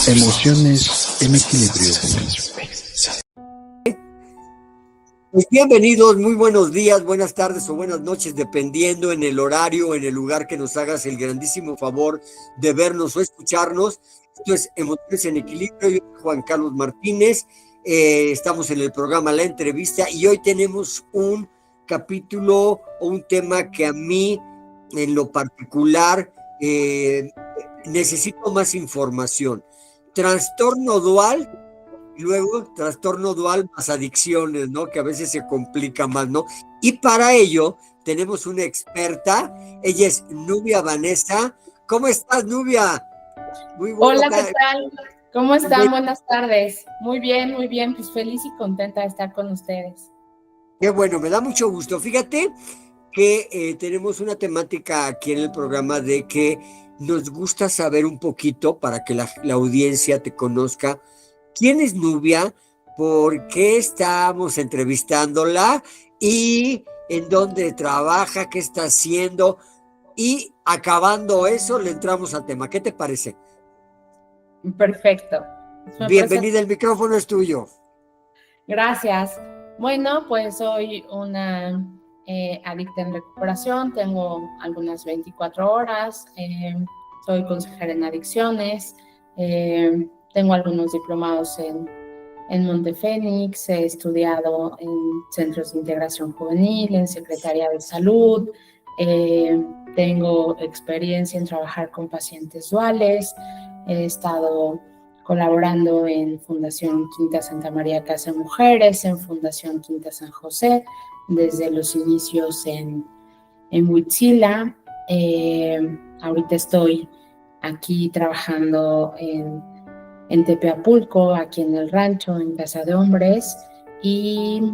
Emociones en equilibrio. Pues bienvenidos, muy buenos días, buenas tardes o buenas noches, dependiendo en el horario, en el lugar que nos hagas el grandísimo favor de vernos o escucharnos. Esto es Emociones en Equilibrio. Yo soy Juan Carlos Martínez. Estamos en el programa La Entrevista y hoy tenemos un capítulo o un tema que a mí, en lo particular, necesito más información. Trastorno dual. Luego, trastorno dual más adicciones, ¿no? Que a veces se complica más, ¿no? Y para ello tenemos una experta, ella es Nubia Vanessa. ¿Cómo estás, Nubia? Muy bueno. Hola, ¿qué tal? ¿Cómo están? Buenas tardes. Muy bien, pues feliz y contenta de estar con ustedes. Qué bueno, me da mucho gusto. Fíjate que tenemos una temática aquí en el programa de que nos gusta saber un poquito para que la audiencia te conozca. ¿Quién es Nubia? ¿Por qué estamos entrevistándola? ¿Y en dónde trabaja? ¿Qué está haciendo? Y acabando eso, le entramos al tema. ¿Qué te parece? Perfecto. Bienvenida, el micrófono es tuyo. Gracias. Bueno, pues soy una adicta en recuperación, tengo algunas 24 horas, soy consejera en adicciones, tengo algunos diplomados en Montefénix, he estudiado en centros de integración juvenil, en Secretaría de Salud, tengo experiencia en trabajar con pacientes duales, he estado colaborando en Fundación Quinta Santa María Casa de Mujeres, en Fundación Quinta San José, desde los inicios en Huitzila. Ahorita estoy aquí trabajando en Tepeapulco, aquí en el rancho, en Casa de Hombres, y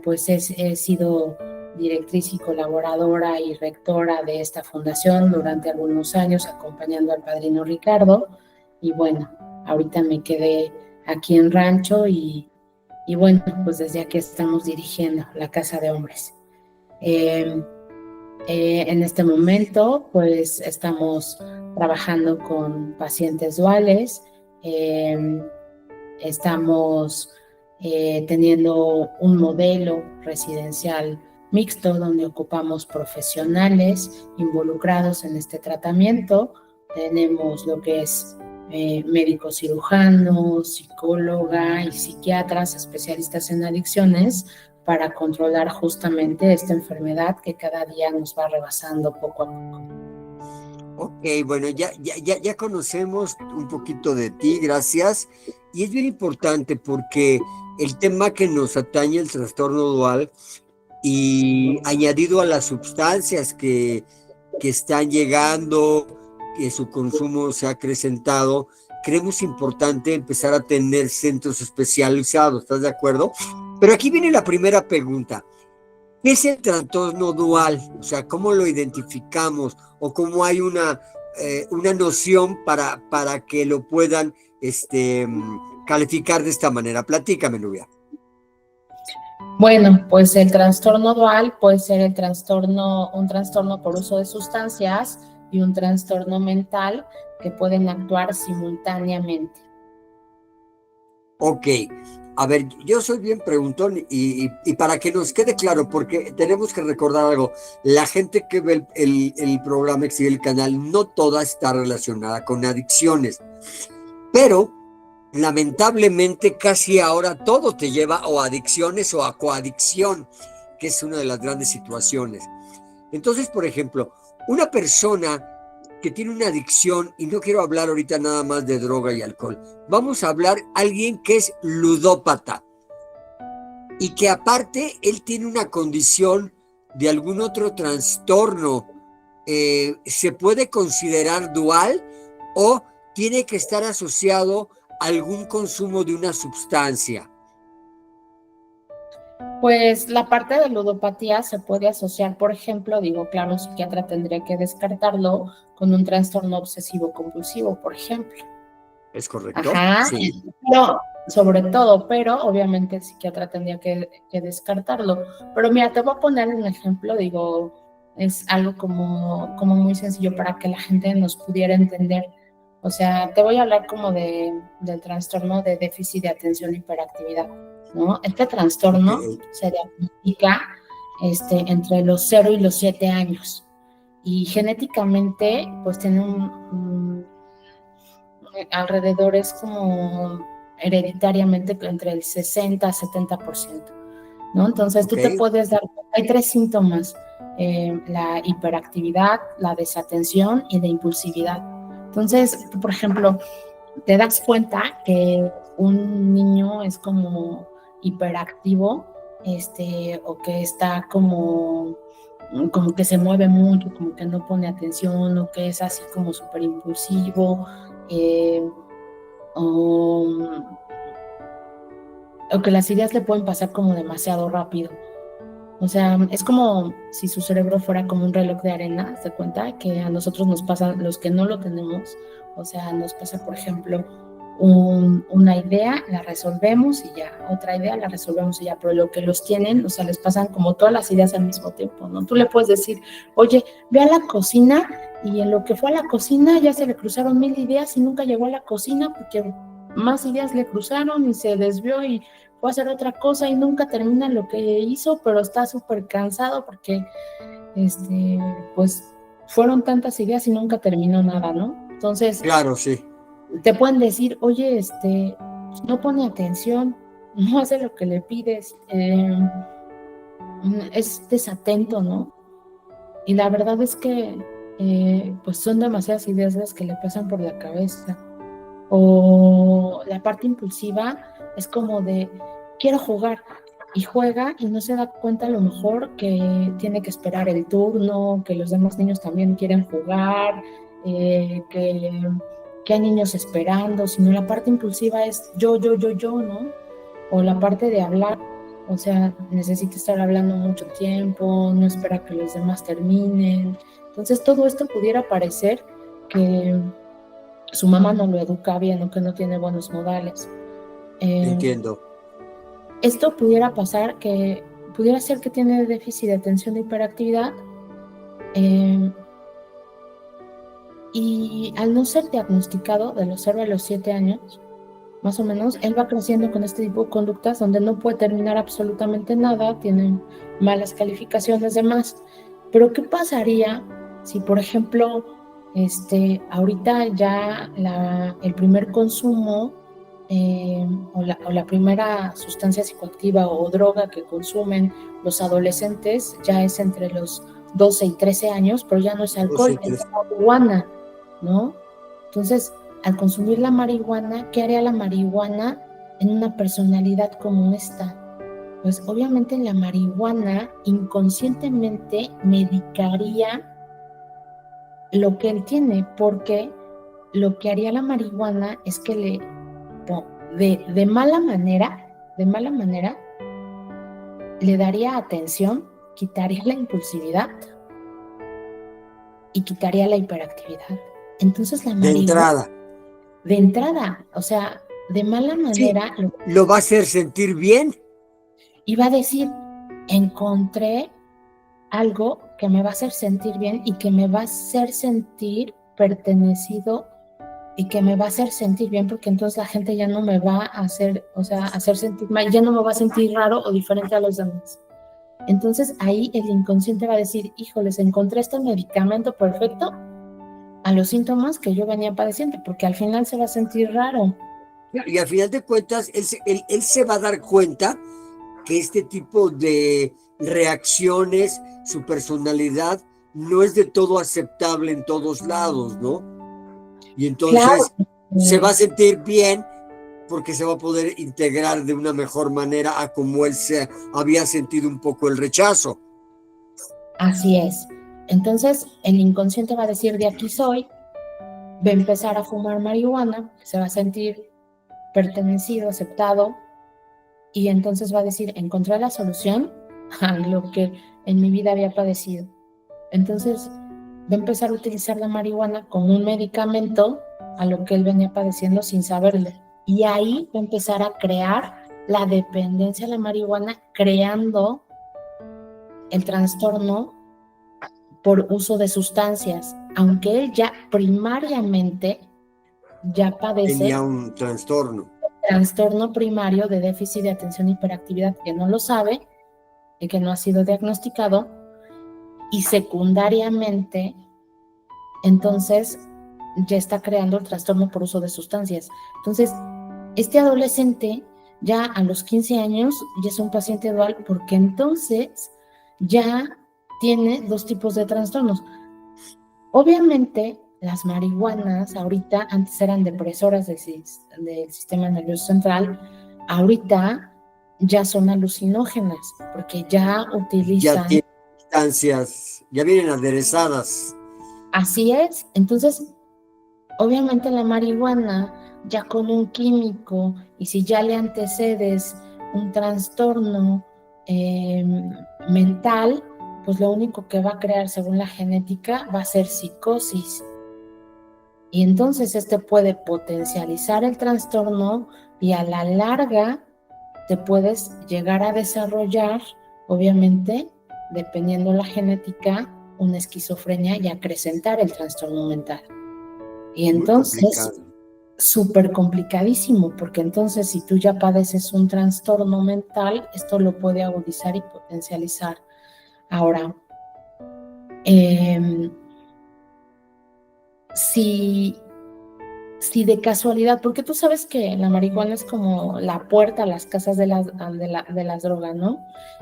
pues he sido directriz y colaboradora y rectora de esta fundación durante algunos años, acompañando al padrino Ricardo, y bueno, ahorita me quedé aquí en rancho y bueno, pues desde aquí estamos dirigiendo la Casa de Hombres. En este momento, pues estamos trabajando con pacientes duales, estamos teniendo un modelo residencial mixto donde ocupamos profesionales involucrados en este tratamiento. Tenemos lo que es médico cirujano, psicóloga y psiquiatras especialistas en adicciones para controlar justamente esta enfermedad que cada día nos va rebasando poco a poco. Ok, bueno, ya conocemos un poquito de ti, gracias. Y es bien importante porque el tema que nos atañe, el trastorno dual, y añadido a las sustancias que están llegando, que su consumo se ha acrecentado, creemos importante empezar a tener centros especializados, ¿estás de acuerdo? Pero aquí viene la primera pregunta. ¿Qué es el trastorno dual? O sea, ¿cómo lo identificamos? ¿O cómo hay una noción para que lo puedan calificar de esta manera? Platícame, Nubia. Bueno, pues el trastorno dual puede ser un trastorno por uso de sustancias y un trastorno mental que pueden actuar simultáneamente. Ok, a ver, yo soy bien preguntón y para que nos quede claro, porque tenemos que recordar algo, la gente que ve el programa, que sigue el canal, no toda está relacionada con adicciones, pero lamentablemente casi ahora todo te lleva o a adicciones o a coadicción, que es una de las grandes situaciones. Entonces, por ejemplo, una persona que tiene una adicción, y no quiero hablar ahorita nada más de droga y alcohol, vamos a hablar alguien que es ludópata y que aparte él tiene una condición de algún otro trastorno, ¿se puede considerar dual o tiene que estar asociado a algún consumo de una sustancia? Pues la parte de ludopatía se puede asociar, por ejemplo, claro, un psiquiatra tendría que descartarlo con un trastorno obsesivo compulsivo, por ejemplo. ¿Es correcto? Ajá, sí. No, sobre todo, pero obviamente el psiquiatra tendría que descartarlo. Pero mira, te voy a poner un ejemplo, es algo como muy sencillo para que la gente nos pudiera entender. O sea, te voy a hablar como del trastorno de déficit de atención e hiperactividad, ¿no? Este trastorno Ok. se diagnostica entre los 0 y los 7 años. Y genéticamente, pues tiene alrededor es como hereditariamente entre el 60 a 70%, ¿no? Entonces tú Ok. te puedes dar, hay 3 síntomas, la hiperactividad, la desatención y la impulsividad. Entonces, tú, por ejemplo, te das cuenta que un niño es como hiperactivo, o que está como que se mueve mucho, como que no pone atención, o que es así como súper impulsivo, o, o que las ideas le pueden pasar como demasiado rápido. O sea, es como si su cerebro fuera como un reloj de arena, ¿se cuenta? Que a nosotros nos pasa, los que no lo tenemos, o sea, nos pasa, por ejemplo, una idea, la resolvemos y ya, otra idea, la resolvemos y ya, pero lo que los tienen, o sea, les pasan como todas las ideas al mismo tiempo, ¿no? Tú le puedes decir, oye, ve a la cocina, y en lo que fue a la cocina ya se le cruzaron 1000 ideas y nunca llegó a la cocina porque más ideas le cruzaron y se desvió y fue a hacer otra cosa y nunca termina lo que hizo, pero está súper cansado porque, pues, fueron tantas ideas y nunca terminó nada, ¿no? Entonces, Claro, sí. te pueden decir, oye, no pone atención, no hace lo que le pides, es desatento, ¿no? Y la verdad es que, pues, son demasiadas ideas las que le pasan por la cabeza. O la parte impulsiva es como de, quiero jugar, y juega y no se da cuenta a lo mejor que tiene que esperar el turno, que los demás niños también quieren jugar, que hay niños esperando, sino la parte impulsiva es yo, ¿no? O la parte de hablar, o sea, necesita estar hablando mucho tiempo, no espera que los demás terminen. Entonces todo esto pudiera parecer que su mamá no lo educa bien o que no tiene buenos modales. Entiendo. Esto pudiera pasar que, pudiera ser que tiene déficit de atención e hiperactividad, y al no ser diagnosticado de los 0 a los 7 años, más o menos, él va creciendo con este tipo de conductas donde no puede terminar absolutamente nada, tiene malas calificaciones, demás. Pero ¿qué pasaría si, por ejemplo, ahorita ya el primer consumo, o la primera sustancia psicoactiva o droga que consumen los adolescentes ya es entre los 12 y 13 años, pero ya no es alcohol, es marihuana, ¿no? Entonces, al consumir la marihuana, ¿qué haría la marihuana en una personalidad como esta? Pues obviamente la marihuana inconscientemente medicaría lo que él tiene, porque lo que haría la marihuana es que de mala manera, le daría atención, quitaría la impulsividad y quitaría la hiperactividad. Entonces la marihuana, de entrada, o sea, de mala manera, sí, lo va a hacer sentir bien. Y va a decir, encontré algo que me va a hacer sentir bien y que me va a hacer sentir pertenecido y que me va a hacer sentir bien, porque entonces la gente ya no me va a hacer sentir mal, ya no me va a sentir raro o diferente a los demás. Entonces ahí el inconsciente va a decir, híjoles, encontré este medicamento perfecto a los síntomas que yo venía padeciendo, porque al final se va a sentir raro. Y al final de cuentas, él se va a dar cuenta que este tipo de reacciones, su personalidad, no es de todo aceptable en todos lados, ¿no? Y entonces se va a sentir bien porque se va a poder integrar de una mejor manera a como él se había sentido un poco el rechazo. Así es. Entonces el inconsciente va a decir, de aquí soy, va a empezar a fumar marihuana, se va a sentir pertenecido, aceptado, y entonces va a decir, encontré la solución a lo que en mi vida había padecido. Entonces va a empezar a utilizar la marihuana como un medicamento a lo que él venía padeciendo sin saberlo. Y ahí va a empezar a crear la dependencia a la marihuana, creando el trastorno por uso de sustancias, aunque él ya primariamente ya padece Tenía un trastorno. trastorno primario de déficit de atención e hiperactividad, que no lo sabe y que no ha sido diagnosticado, y secundariamente, entonces, ya está creando el trastorno por uso de sustancias. Entonces, este adolescente ya a los 15 años ya es un paciente dual, porque entonces ya tiene dos tipos de trastornos. Obviamente, las marihuanas ahorita, antes eran depresoras del sistema nervioso central, ahorita ya son alucinógenas, porque ya Ya utilizan... tiene sustancias, ya vienen aderezadas. Así es. Entonces, obviamente la marihuana, ya con un químico, y si ya le antecedes un trastorno mental, pues lo único que va a crear según la genética va a ser psicosis. Y entonces este puede potencializar el trastorno y a la larga te puedes llegar a desarrollar, obviamente, dependiendo la genética, una esquizofrenia y acrecentar el trastorno mental. Y entonces, Muy complicado. súper complicadísimo, porque entonces si tú ya padeces un trastorno mental, esto lo puede agudizar y potencializar. Ahora, si de casualidad, porque tú sabes que la marihuana es como la puerta a las casas de las drogas, ¿no?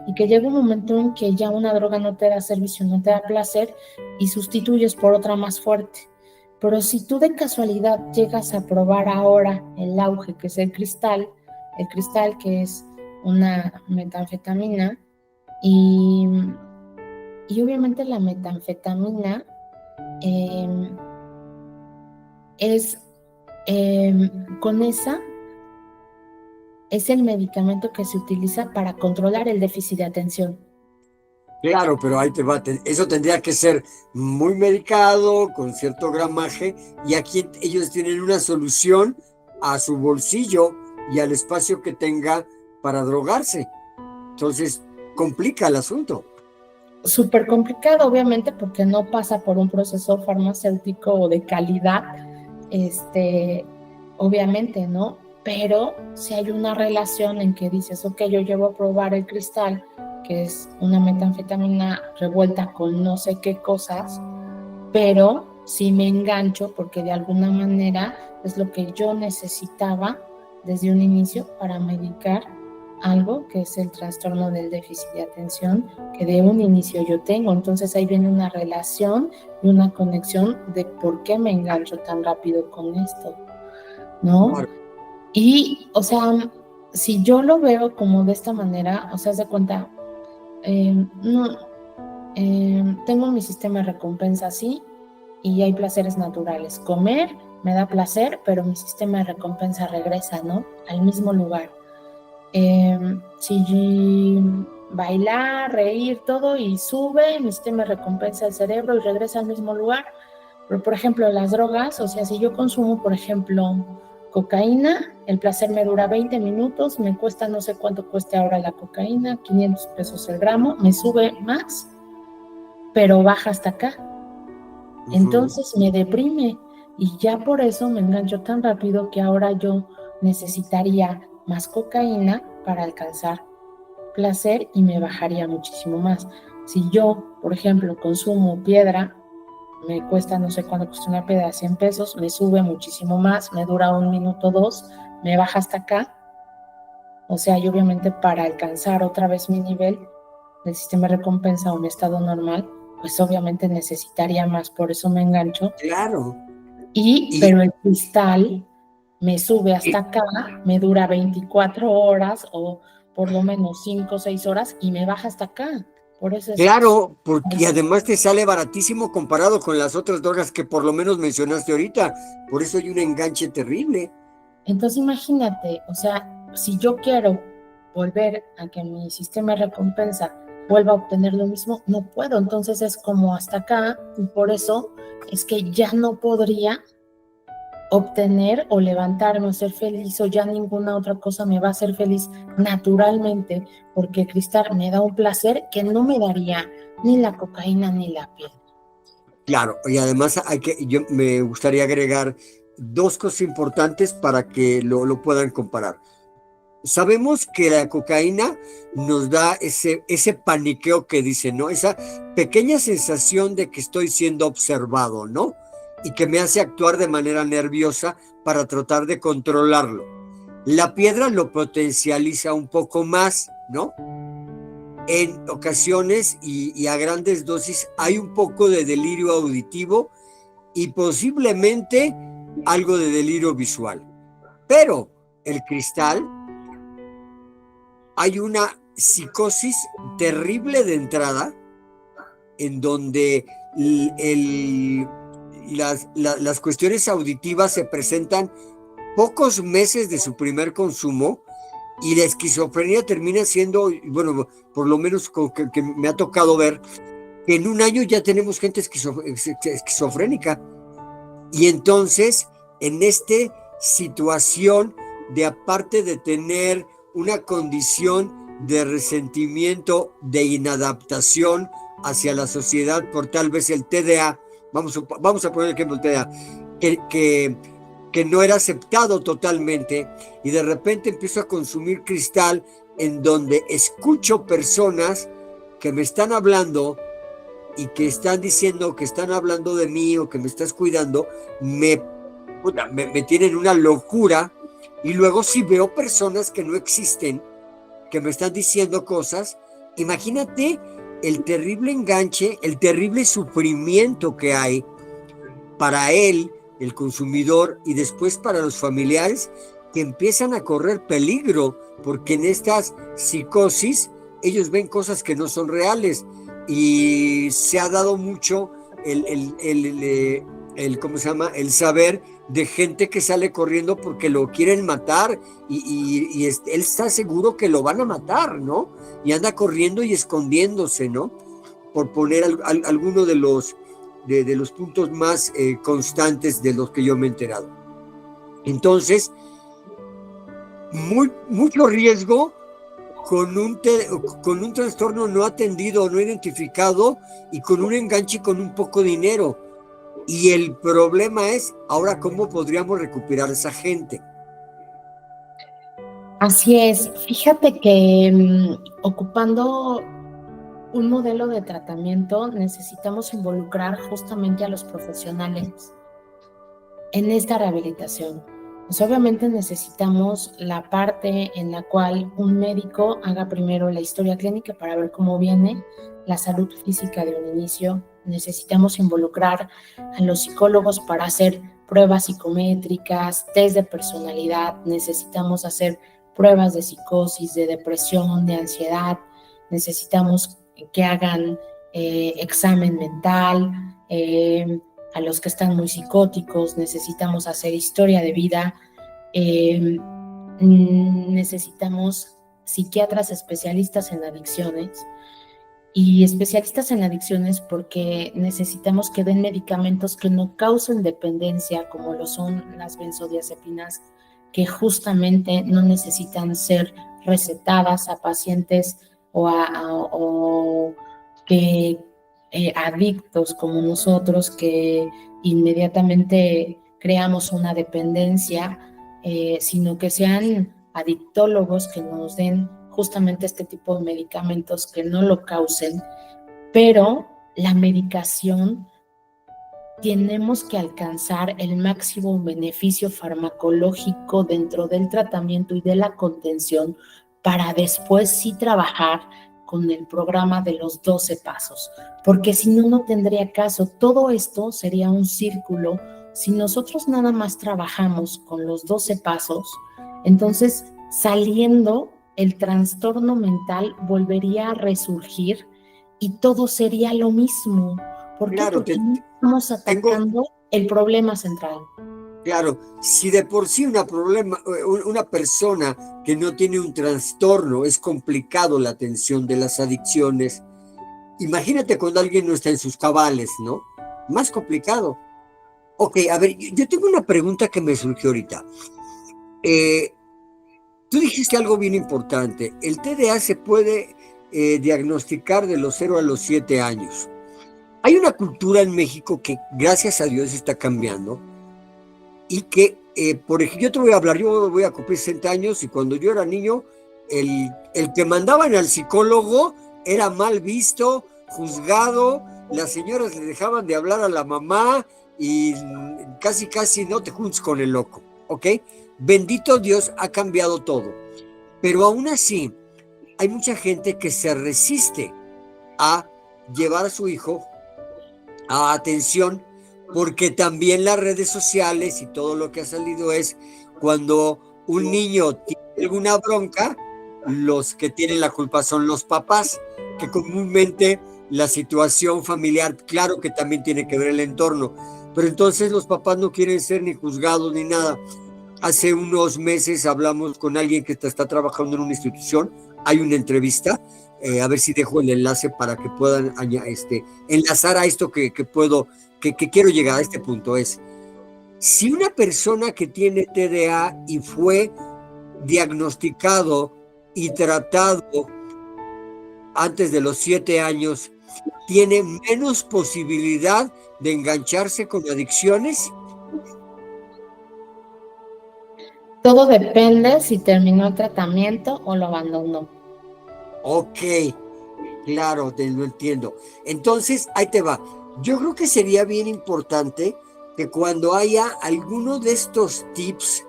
Y que llega un momento en que ya una droga no te da servicio, no te da placer y sustituyes por otra más fuerte. Pero si tú de casualidad llegas a probar ahora el auge, que es el cristal que es una metanfetamina, y obviamente la metanfetamina es con esa es el medicamento que se utiliza para controlar el déficit de atención. Claro, pero ahí te va. Eso tendría que ser muy medicado, con cierto gramaje, y aquí ellos tienen una solución a su bolsillo y al espacio que tenga para drogarse. Entonces, complica el asunto. Súper complicado, obviamente, porque no pasa por un proceso farmacéutico o de calidad, obviamente, ¿no? Pero si hay una relación en que dices, ok, yo llevo a probar el cristal, que es una metanfetamina revuelta con no sé qué cosas, pero sí me engancho porque de alguna manera es lo que yo necesitaba desde un inicio para medicar algo que es el trastorno del déficit de atención que de un inicio yo tengo. Entonces ahí viene una relación y una conexión de por qué me engancho tan rápido con esto, ¿no? Claro. Y, o sea, si yo lo veo como de esta manera, o sea, haz de cuenta, tengo mi sistema de recompensa así y hay placeres naturales. Comer me da placer, pero mi sistema de recompensa regresa, ¿no? Al mismo lugar. Si bailar, reír, todo y sube, mi sistema de recompensa el cerebro y regresa al mismo lugar. Pero, por ejemplo, las drogas, o sea, si yo consumo, por ejemplo, cocaína, el placer me dura 20 minutos, me cuesta no sé cuánto cueste ahora la cocaína, 500 pesos el gramo, me sube más, pero baja hasta acá. Entonces me deprime y ya por eso me engancho tan rápido que ahora yo necesitaría más cocaína para alcanzar placer y me bajaría muchísimo más. Si yo, por ejemplo, consumo piedra, me cuesta no sé cuánto cuesta una piedra, 100 pesos, me sube muchísimo más, me dura 1 minuto, 2, me baja hasta acá. O sea, y obviamente para alcanzar otra vez mi nivel del sistema de recompensa o mi estado normal, pues obviamente necesitaría más, por eso me engancho. Claro. Pero el cristal me sube hasta acá, me dura 24 horas o por lo menos 5 o 6 horas y me baja hasta acá. Por eso es... Claro, porque además te sale baratísimo comparado con las otras drogas que por lo menos mencionaste ahorita. Por eso hay un enganche terrible. Entonces imagínate, o sea, si yo quiero volver a que mi sistema de recompensa vuelva a obtener lo mismo, no puedo. Entonces es como hasta acá y por eso es que ya no podría obtener o levantarme o ser feliz o ya ninguna otra cosa me va a hacer feliz naturalmente, porque el cristal me da un placer que no me daría ni la cocaína ni la piedra. Claro, y además yo me gustaría agregar dos cosas importantes para que lo puedan comparar. Sabemos que la cocaína nos da ese paniqueo que dice, ¿no? Esa pequeña sensación de que estoy siendo observado, ¿no? Y que me hace actuar de manera nerviosa para tratar de controlarlo. La piedra lo potencializa un poco más, ¿no? En ocasiones y a grandes dosis hay un poco de delirio auditivo y posiblemente algo de delirio visual. Pero el cristal, hay una psicosis terrible de entrada en donde las cuestiones auditivas se presentan pocos meses de su primer consumo y la esquizofrenia termina siendo, bueno, por lo menos que me ha tocado ver, que en un año ya tenemos gente esquizofrénica. Y entonces, en esta situación de aparte de tener una condición de resentimiento, de inadaptación hacia la sociedad por tal vez el TDA, vamos a poner el ejemplo del TDA, que no era aceptado totalmente, y de repente empiezo a consumir cristal en donde escucho personas que me están hablando y que están diciendo que están hablando de mí o que me estás cuidando, me tienen una locura. Y luego si veo personas que no existen, que me están diciendo cosas, imagínate el terrible enganche, el terrible sufrimiento que hay para él, el consumidor, y después para los familiares que empiezan a correr peligro, porque en estas psicosis ellos ven cosas que no son reales, y se ha dado mucho ¿cómo se llama? El saber de gente que sale corriendo porque lo quieren matar y él está seguro que lo van a matar, ¿no? Y anda corriendo y escondiéndose, ¿no? Por poner alguno de los puntos más constantes de los que yo me he enterado. Entonces, mucho riesgo con un trastorno no atendido, no identificado, y con un enganche y con un poco de dinero. Y el problema es, ahora, ¿cómo podríamos recuperar a esa gente? Así es. Fíjate que ocupando un modelo de tratamiento necesitamos involucrar justamente a los profesionales en esta rehabilitación. Pues obviamente necesitamos la parte en la cual un médico haga primero la historia clínica para ver cómo viene la salud física de un inicio. Necesitamos involucrar a los psicólogos para hacer pruebas psicométricas, test de personalidad. Necesitamos hacer pruebas de psicosis, de depresión, de ansiedad. Necesitamos que hagan examen mental. A los que están muy psicóticos, necesitamos hacer historia de vida, necesitamos psiquiatras especialistas en adicciones, y especialistas en adicciones porque necesitamos que den medicamentos que no causen dependencia, como lo son las benzodiazepinas, que justamente no necesitan ser recetadas a pacientes o que adictos como nosotros, que inmediatamente creamos una dependencia, sino que sean adictólogos que nos den justamente este tipo de medicamentos que no lo causen. Pero la medicación, tenemos que alcanzar el máximo beneficio farmacológico dentro del tratamiento y de la contención para después sí trabajar con el programa de los 12 pasos, porque si no, no tendría caso. Todo esto sería un círculo. Si nosotros nada más trabajamos con los 12 pasos, entonces saliendo el trastorno mental volvería a resurgir y todo sería lo mismo. ¿Por qué? Claro, porque no estamos atacando el problema central. Claro, si de por sí una persona que no tiene un trastorno es complicado la atención de las adicciones, imagínate cuando alguien no está en sus cabales, ¿no? Más complicado. Ok, a ver, yo tengo una pregunta que me surgió ahorita. Tú dijiste algo bien importante. El TDA se puede diagnosticar de los 0 a los 7 años. Hay una cultura en México que gracias a Dios está cambiando y que, por ejemplo, yo te voy a hablar, yo voy a cumplir 60 años y cuando yo era niño, el que mandaban al psicólogo era mal visto, juzgado, las señoras le dejaban de hablar a la mamá y casi no te juntes con el loco, ¿ok? Bendito Dios, ha cambiado todo, pero aún así hay mucha gente que se resiste a llevar a su hijo a atención, porque también las redes sociales y todo lo que ha salido es cuando un niño tiene alguna bronca, los que tienen la culpa son los papás, que comúnmente la situación familiar, claro que también tiene que ver el entorno, pero entonces los papás no quieren ser ni juzgados ni nada. Hace unos meses hablamos con alguien que está trabajando en una institución, hay una entrevista, a ver si dejo el enlace para que puedan enlazar a esto que quiero llegar a este punto. Es, si una persona que tiene TDA y fue diagnosticado y tratado antes de los 7 años, tiene menos posibilidad de engancharse con adicciones. Todo depende si terminó el tratamiento o lo abandonó. Ok, claro, lo entiendo. Entonces, ahí te va. Yo creo que sería bien importante que cuando haya alguno de estos tips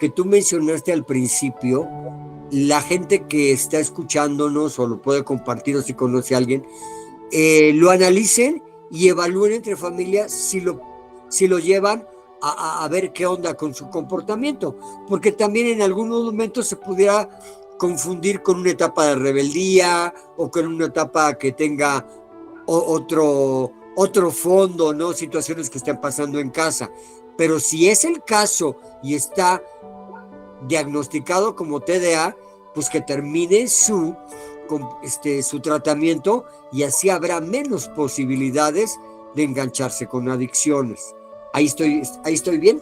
que tú mencionaste al principio, la gente que está escuchándonos o lo puede compartir o si conoce a alguien, lo analicen y evalúen entre familias si lo llevan a ver qué onda con su comportamiento, porque también en algunos momentos se pudiera confundir con una etapa de rebeldía o con una etapa que tenga otro fondo, ¿no? Situaciones que estén pasando en casa. Pero si es el caso y está diagnosticado como TDA, pues que termine su tratamiento y así habrá menos posibilidades de engancharse con adicciones. Ahí estoy bien.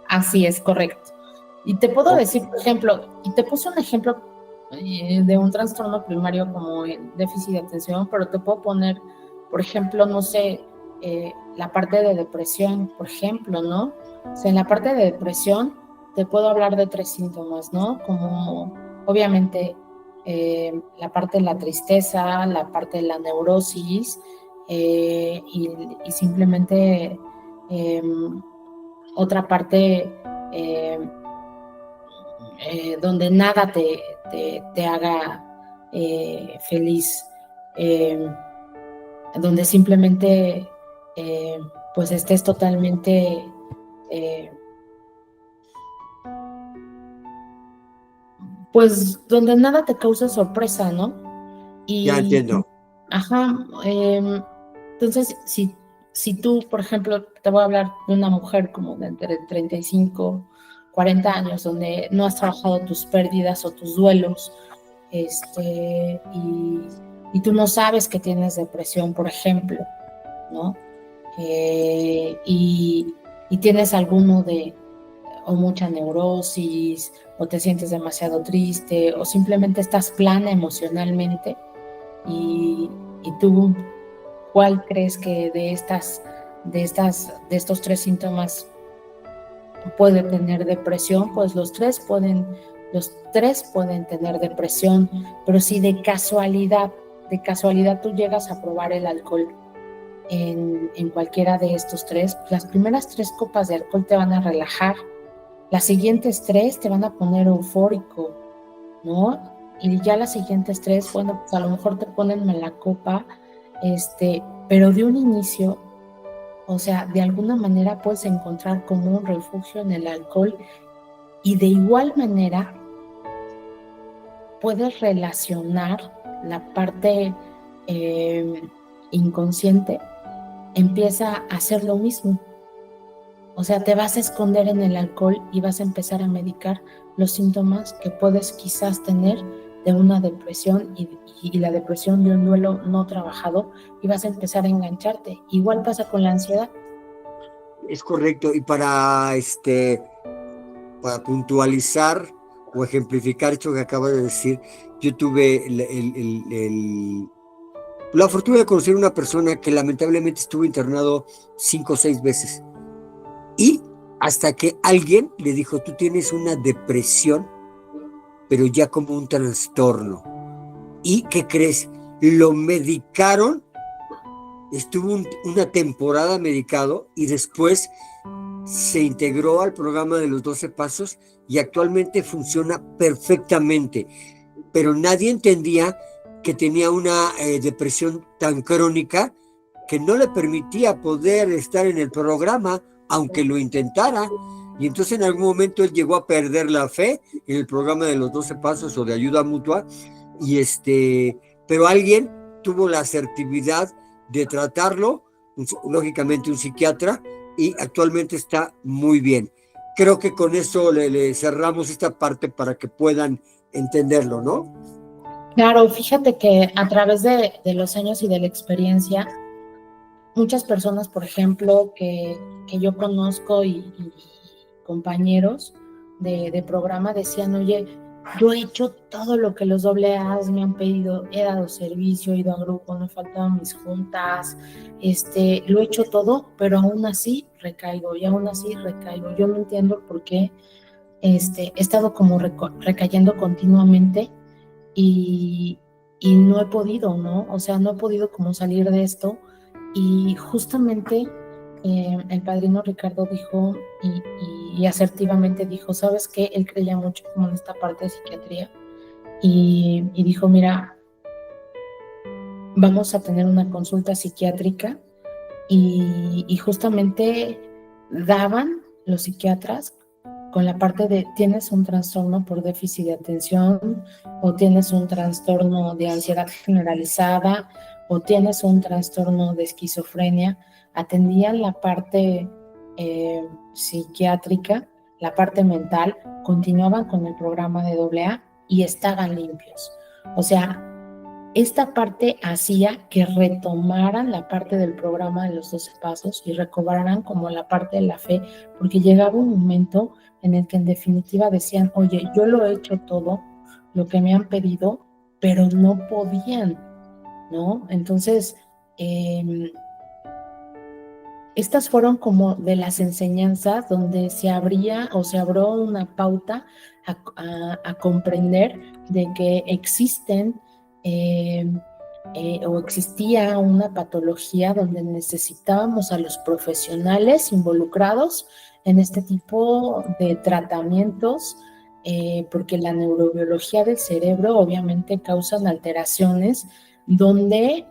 Así es, correcto. Y te puedo decir, por ejemplo, y te puse un ejemplo de un trastorno primario como el déficit de atención, pero te puedo poner, por ejemplo, no sé, la parte de depresión, por ejemplo, ¿no? O sea, en la parte de depresión te puedo hablar de 3 síntomas, ¿no? Como, obviamente, la parte de la tristeza, la parte de la neurosis y simplemente otra parte donde nada te haga feliz, donde simplemente pues estés totalmente pues donde nada te cause sorpresa, ¿no? Ya entiendo. Ajá, entonces si tú, por ejemplo, te voy a hablar de una mujer como de entre 35, 40 años, donde no has trabajado tus pérdidas o tus duelos, y tú no sabes que tienes depresión, por ejemplo, ¿no? Y tienes alguno o mucha neurosis, o te sientes demasiado triste, o simplemente estás plana emocionalmente, y tú, ¿cuál crees que de estos 3 síntomas puede tener depresión? Pues los tres pueden tener depresión, pero si de casualidad tú llegas a probar el alcohol en cualquiera de estos 3, las primeras 3 copas de alcohol te van a relajar, las siguientes 3 te van a poner eufórico, ¿no? Y ya las siguientes 3, bueno, pues a lo mejor te ponen mala copa, pero de un inicio, o sea, de alguna manera puedes encontrar como un refugio en el alcohol, y de igual manera puedes relacionar la parte inconsciente, empieza a hacer lo mismo. O sea, te vas a esconder en el alcohol y vas a empezar a medicar los síntomas que puedes quizás tener de una depresión y la depresión de un duelo no trabajado, y vas a empezar a engancharte. Igual pasa con la ansiedad. Es correcto. Y para puntualizar o ejemplificar esto que acabo de decir, yo tuve la fortuna de conocer una persona que lamentablemente estuvo internado 5 o 6 veces. Y hasta que alguien le dijo, tú tienes una depresión, pero ya como un trastorno. ¿Y qué crees? Lo medicaron, estuvo una temporada medicado y después se integró al programa de los 12 pasos y actualmente funciona perfectamente. Pero nadie entendía que tenía una depresión tan crónica que no le permitía poder estar en el programa, aunque lo intentara. Y entonces en algún momento él llegó a perder la fe en el programa de los 12 pasos o de ayuda mutua, pero alguien tuvo la asertividad de tratarlo, lógicamente un psiquiatra, y actualmente está muy bien. Creo que con eso le cerramos esta parte para que puedan entenderlo, ¿no? Claro, fíjate que a través de los años y de la experiencia, muchas personas, por ejemplo, que yo conozco y compañeros de programa decían, oye, yo he hecho todo lo que los AA's me han pedido, he dado servicio, he ido a grupo, no faltaban mis juntas, lo he hecho todo, pero aún así recaigo y aún así recaigo. Yo no entiendo por qué he estado como recayendo continuamente y no he podido, ¿no? O sea, no he podido como salir de esto. Y justamente el padrino Ricardo dijo y asertivamente dijo, ¿sabes qué? Él creía mucho como en esta parte de psiquiatría y dijo, mira, vamos a tener una consulta psiquiátrica y justamente daban los psiquiatras con la parte de tienes un trastorno por déficit de atención o tienes un trastorno de ansiedad generalizada o tienes un trastorno de esquizofrenia, atendían la parte psiquiátrica, la parte mental, continuaban con el programa de AA y estaban limpios. O sea, esta parte hacía que retomaran la parte del programa de los 12 pasos y recobraran como la parte de la fe, porque llegaba un momento en el que en definitiva decían, oye, yo lo he hecho todo, lo que me han pedido, pero no podían, ¿no? Entonces, estas fueron como de las enseñanzas donde se abría o se abrió una pauta a comprender de que existen o existía una patología donde necesitábamos a los profesionales involucrados en este tipo de tratamientos, porque la neurobiología del cerebro obviamente causa alteraciones donde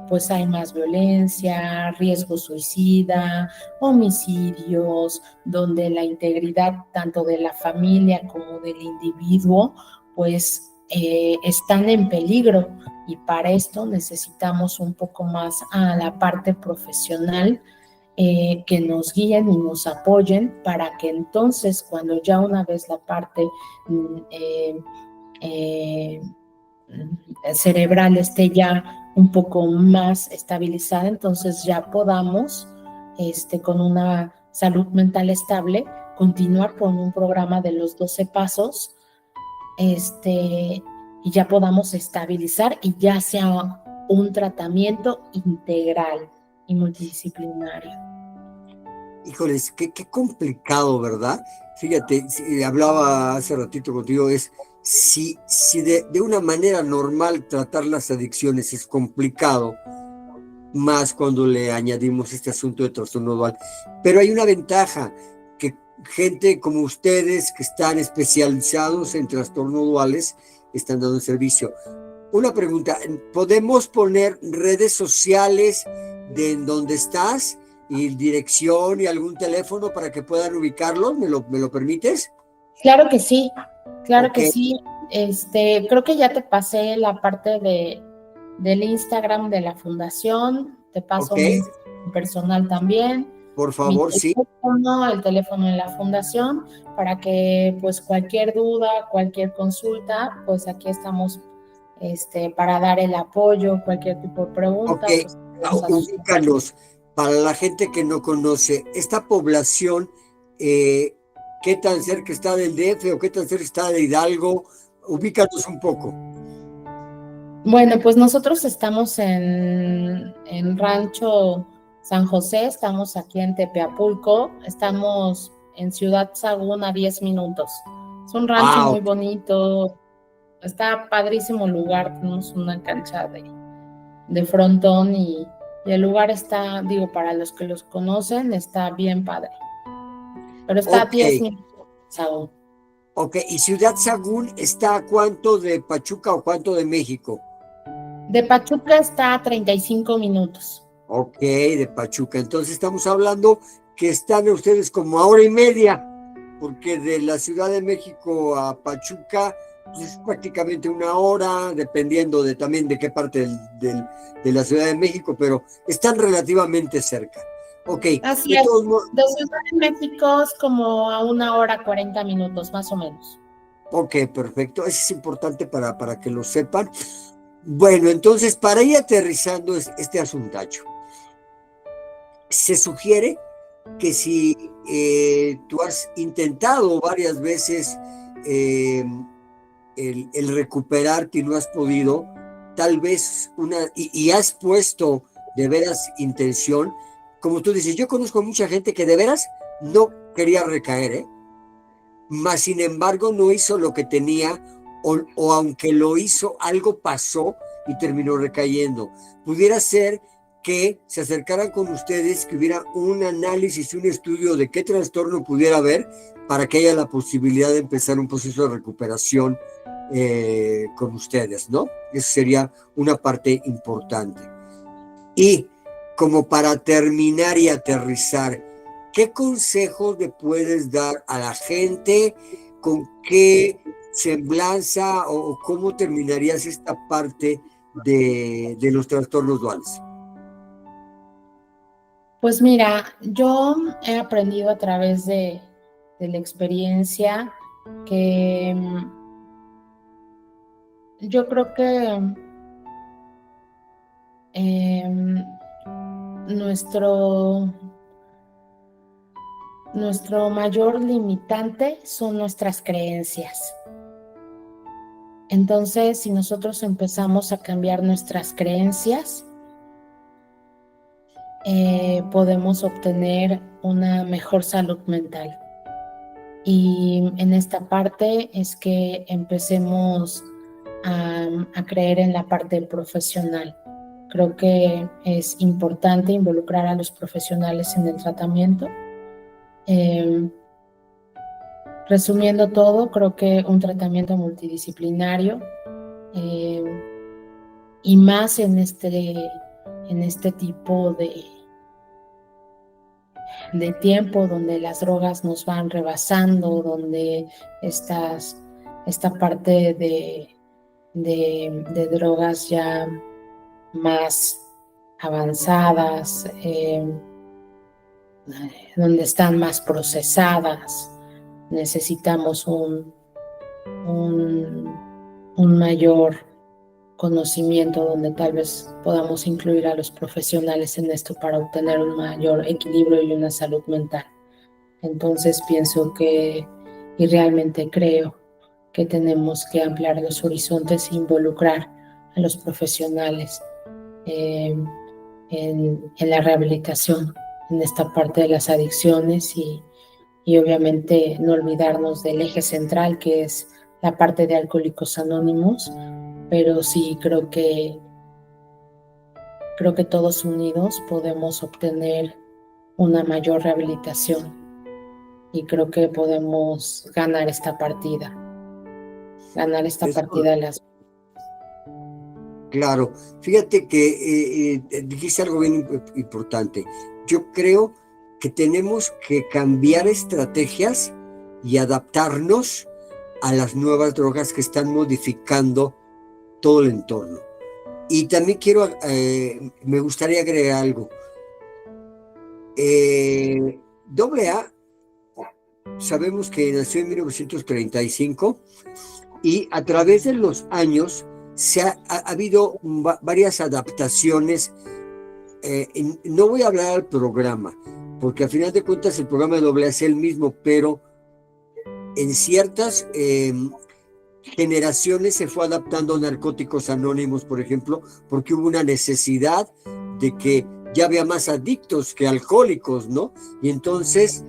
pues hay más violencia, riesgo suicida, homicidios, donde la integridad tanto de la familia como del individuo pues están en peligro, y para esto necesitamos un poco más a la parte profesional que nos guíen y nos apoyen para que entonces cuando ya una vez la parte cerebral esté ya un poco más estabilizada, entonces ya podamos con una salud mental estable continuar con un programa de los 12 pasos y ya podamos estabilizar y ya sea un tratamiento integral y multidisciplinario. Híjoles, qué complicado, ¿verdad? Fíjate, hablaba hace ratito contigo, si de una manera normal tratar las adicciones es complicado, más cuando le añadimos este asunto de trastorno dual. Pero hay una ventaja, que gente como ustedes que están especializados en trastornos duales están dando servicio. Una pregunta, ¿podemos poner redes sociales de en donde estás y dirección y algún teléfono para que puedan ubicarlos? ¿Me lo permites? Claro que sí, claro Okay. que sí. Creo que ya te pasé la parte del Instagram de la fundación, te paso mi personal también. Por favor, sí. El teléfono de la fundación, para que pues cualquier duda, cualquier consulta, pues aquí estamos para dar el apoyo, cualquier tipo de pregunta. Ok, pues, ubícanos, para la gente que no conoce, esta población, ¿qué tan cerca está del DF o qué tan cerca está de Hidalgo? Ubícanos un poco. Bueno, pues nosotros estamos en Rancho San José, estamos aquí en Tepeapulco, estamos en Ciudad Sagún a 10 minutos. Es un rancho Ah, muy bonito, está padrísimo el lugar, tenemos una cancha de frontón y el lugar está, digo, para los que los conocen, está bien padre. Pero está a ok, 10 minutos, Sagún. ok. ¿Y Ciudad Sagún está a cuánto de Pachuca o cuánto de México? De Pachuca está a 35 minutos. Ok, de Pachuca. Entonces estamos hablando que están ustedes como a hora y media, porque de la Ciudad de México a Pachuca pues, es prácticamente una hora, dependiendo también de qué parte de la Ciudad de México, pero están relativamente cerca. Ok, Así de es. todos modos, De Ciudad de México es como a 1 hora 40 minutos, más o menos. ok, perfecto. Eso es importante para que lo sepan. Bueno, entonces para ir aterrizando este asuntacho, se sugiere que si tú has intentado varias veces eh, el recuperarte y no has podido, tal vez y has puesto de veras intención, como tú dices, yo conozco mucha gente que de veras no quería recaer, mas sin embargo no hizo lo que tenía, o aunque lo hizo, algo pasó y terminó recayendo. Pudiera ser que se acercaran con ustedes, que hubiera un análisis, un estudio de qué trastorno pudiera haber para que haya la posibilidad de empezar un proceso de recuperación con ustedes, ¿no? Eso sería una parte importante. Y como para terminar y aterrizar, ¿qué consejos le puedes dar a la gente? ¿Con qué semblanza o cómo terminarías esta parte de los trastornos duales? Pues mira, yo he aprendido a través de la experiencia que yo creo que nuestro mayor limitante son nuestras creencias. Entonces, si nosotros empezamos a cambiar nuestras creencias, podemos obtener una mejor salud mental. Y en esta parte es que empecemos a creer en la parte profesional. Creo que es importante involucrar a los profesionales en el tratamiento. Resumiendo todo, creo que un tratamiento multidisciplinario y más en este tipo de tiempo donde las drogas nos van rebasando, donde esta parte de drogas ya más avanzadas, donde están más procesadas, necesitamos un mayor conocimiento donde tal vez podamos incluir a los profesionales en esto para obtener un mayor equilibrio y una salud mental. Entonces pienso que, y realmente creo que tenemos que ampliar los horizontes e involucrar a los profesionales en la rehabilitación, en esta parte de las adicciones y obviamente no olvidarnos del eje central que es la parte de Alcohólicos Anónimos, pero sí creo que todos unidos podemos obtener una mayor rehabilitación y creo que podemos ganar esta partida de las... Claro, fíjate que dijiste algo bien importante. Yo creo que tenemos que cambiar estrategias y adaptarnos a las nuevas drogas que están modificando todo el entorno. Y también me gustaría agregar algo. AA sabemos que nació en 1935 y a través de los años ha habido varias adaptaciones. No voy a hablar del programa, porque al final de cuentas el programa de AA es el mismo, pero en ciertas generaciones se fue adaptando a Narcóticos Anónimos, por ejemplo, porque hubo una necesidad de que ya había más adictos que alcohólicos, ¿no? Y entonces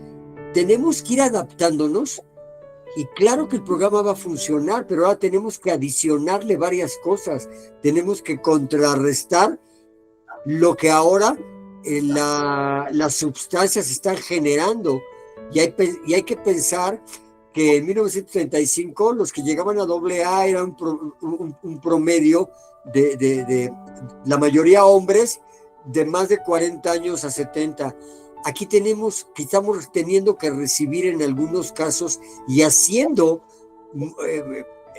tenemos que ir adaptándonos, y claro que el programa va a funcionar, pero ahora tenemos que adicionarle varias cosas, tenemos que contrarrestar lo que ahora las sustancias están generando, y hay que pensar que en 1935 los que llegaban a AA eran un promedio de la mayoría hombres de más de 40 años a 70. Aquí estamos teniendo que recibir en algunos casos y haciendo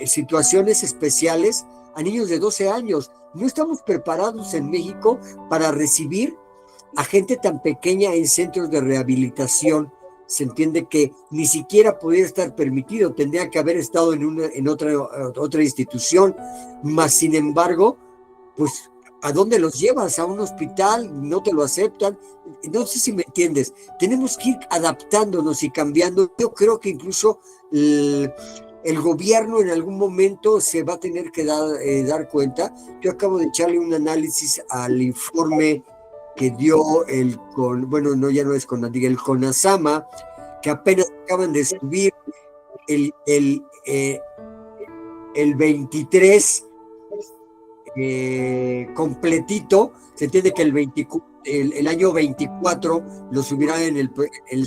situaciones especiales a niños de 12 años. No estamos preparados en México para recibir a gente tan pequeña en centros de rehabilitación. Se entiende que ni siquiera podría estar permitido, tendría que haber estado en otra institución, mas sin embargo, pues, ¿a dónde los llevas? ¿A un hospital? ¿No te lo aceptan? No sé si me entiendes. Tenemos que ir adaptándonos y cambiando. Yo creo que incluso el gobierno en algún momento se va a tener que dar cuenta. Yo acabo de echarle un análisis al informe que dio ya no es el CONASAMA, que apenas acaban de subir el 23 completito. Se entiende que el año 24 lo subirán en el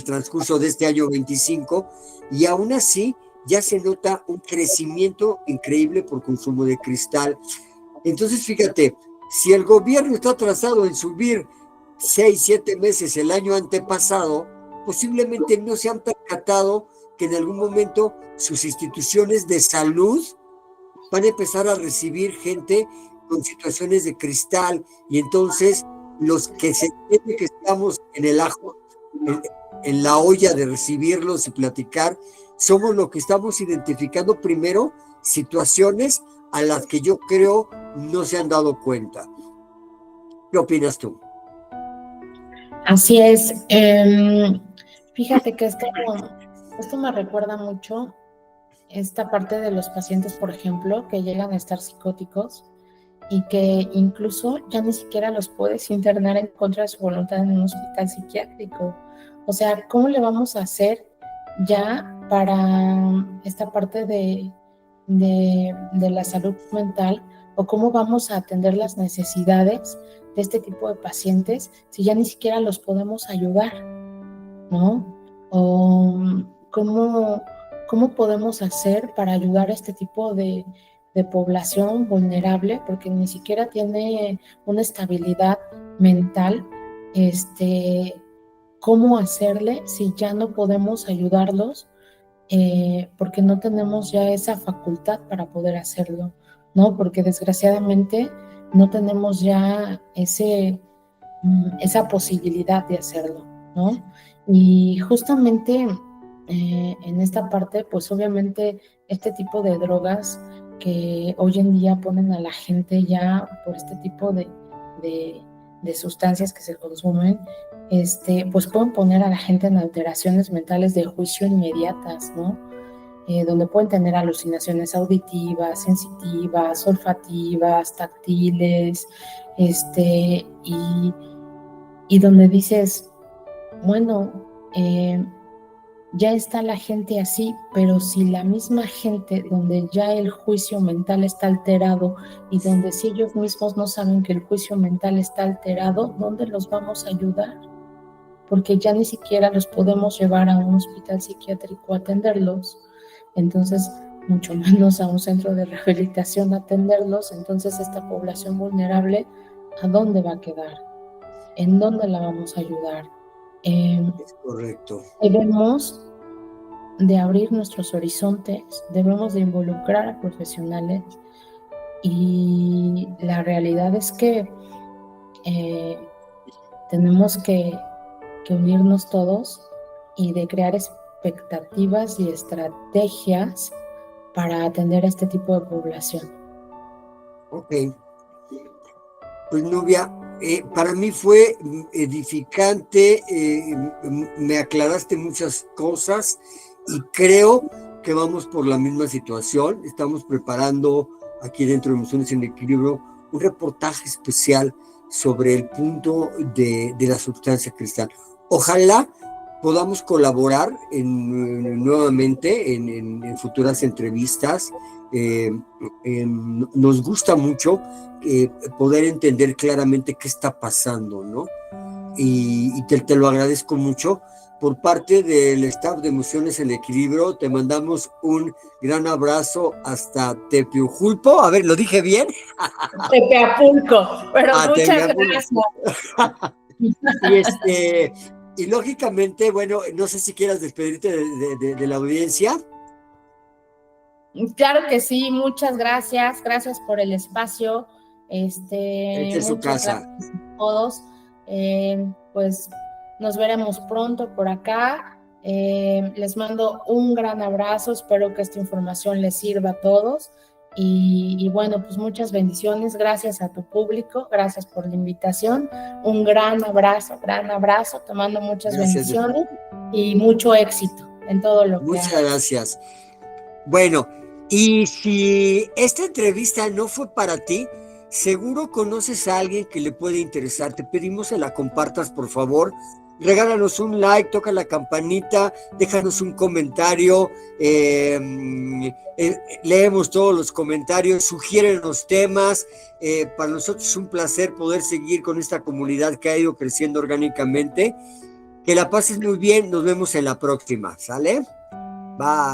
transcurso de este año 25, y aún así ya se nota un crecimiento increíble por consumo de cristal. Entonces, fíjate, si el gobierno está atrasado en subir 6-7 meses el año antepasado, posiblemente no se han percatado que en algún momento sus instituciones de salud van a empezar a recibir gente con situaciones de cristal, y entonces los que se entiende que estamos en el ajo, en la olla de recibirlos y platicar, somos los que estamos identificando primero situaciones a las que yo creo no se han dado cuenta. ¿Qué opinas tú? Así es. Fíjate que esto me recuerda mucho esta parte de los pacientes, por ejemplo, que llegan a estar psicóticos y que incluso ya ni siquiera los puedes internar en contra de su voluntad en un hospital psiquiátrico. O sea, ¿cómo le vamos a hacer ya para esta parte de la salud mental, o cómo vamos a atender las necesidades de este tipo de pacientes si ya ni siquiera los podemos ayudar, ¿no? O cómo podemos hacer para ayudar a este tipo de población vulnerable, porque ni siquiera tiene una estabilidad mental. ¿Cómo hacerle si ya no podemos ayudarlos? Porque no tenemos ya esa facultad para poder hacerlo, ¿no? Porque desgraciadamente no tenemos ya esa posibilidad de hacerlo, ¿no? Y justamente en esta parte, pues obviamente este tipo de drogas que hoy en día ponen a la gente ya por este tipo de sustancias que se consumen, pues pueden poner a la gente en alteraciones mentales de juicio inmediatas, ¿no? Donde pueden tener alucinaciones auditivas, sensitivas, olfativas, táctiles, y donde dices, bueno, ya está la gente así, pero si la misma gente donde ya el juicio mental está alterado y donde si ellos mismos no saben que el juicio mental está alterado, ¿dónde los vamos a ayudar? Porque ya ni siquiera los podemos llevar a un hospital psiquiátrico a atenderlos, entonces mucho menos a un centro de rehabilitación a atenderlos. Entonces esta población vulnerable, ¿a dónde va a quedar? ¿En dónde la vamos a ayudar? Es correcto. Debemos de abrir nuestros horizontes, debemos de involucrar a profesionales, y la realidad es que tenemos que unirnos todos y de crear expectativas y estrategias para atender a este tipo de población. Ok. Pues Nubia, para mí fue edificante, me aclaraste muchas cosas, y creo que vamos por la misma situación. Estamos preparando aquí dentro de Emociones en Equilibrio un reportaje especial sobre el punto de la sustancia cristal. Ojalá podamos colaborar nuevamente en futuras entrevistas. Nos gusta mucho poder entender claramente qué está pasando, ¿no? Y te lo agradezco mucho. Por parte del staff de Emociones en Equilibrio, te mandamos un gran abrazo hasta Tepiujulpo. A ver, ¿lo dije bien? Tepeapulco, pero muchas Tepiajulpo. gracias. Y lógicamente, bueno, no sé si quieras despedirte de la audiencia. Claro que sí, muchas gracias. Gracias por el espacio. Esta es su Muchas casa. gracias a todos. Pues nos veremos pronto por acá. Les mando un gran abrazo. Espero que esta información les sirva a todos. Y bueno, pues muchas bendiciones. Gracias a tu público. Gracias por la invitación. Un gran abrazo. Te mando muchas bendiciones y mucho éxito en todo lo que hagas. Muchas gracias. Bueno, y si esta entrevista no fue para ti, seguro conoces a alguien que le puede interesar. Te pedimos que la compartas, por favor. Regálanos un like, toca la campanita, déjanos un comentario, leemos todos los comentarios, sugiérenos temas. Para nosotros es un placer poder seguir con esta comunidad que ha ido creciendo orgánicamente. Que la pases muy bien, nos vemos en la próxima, ¿sale? Bye.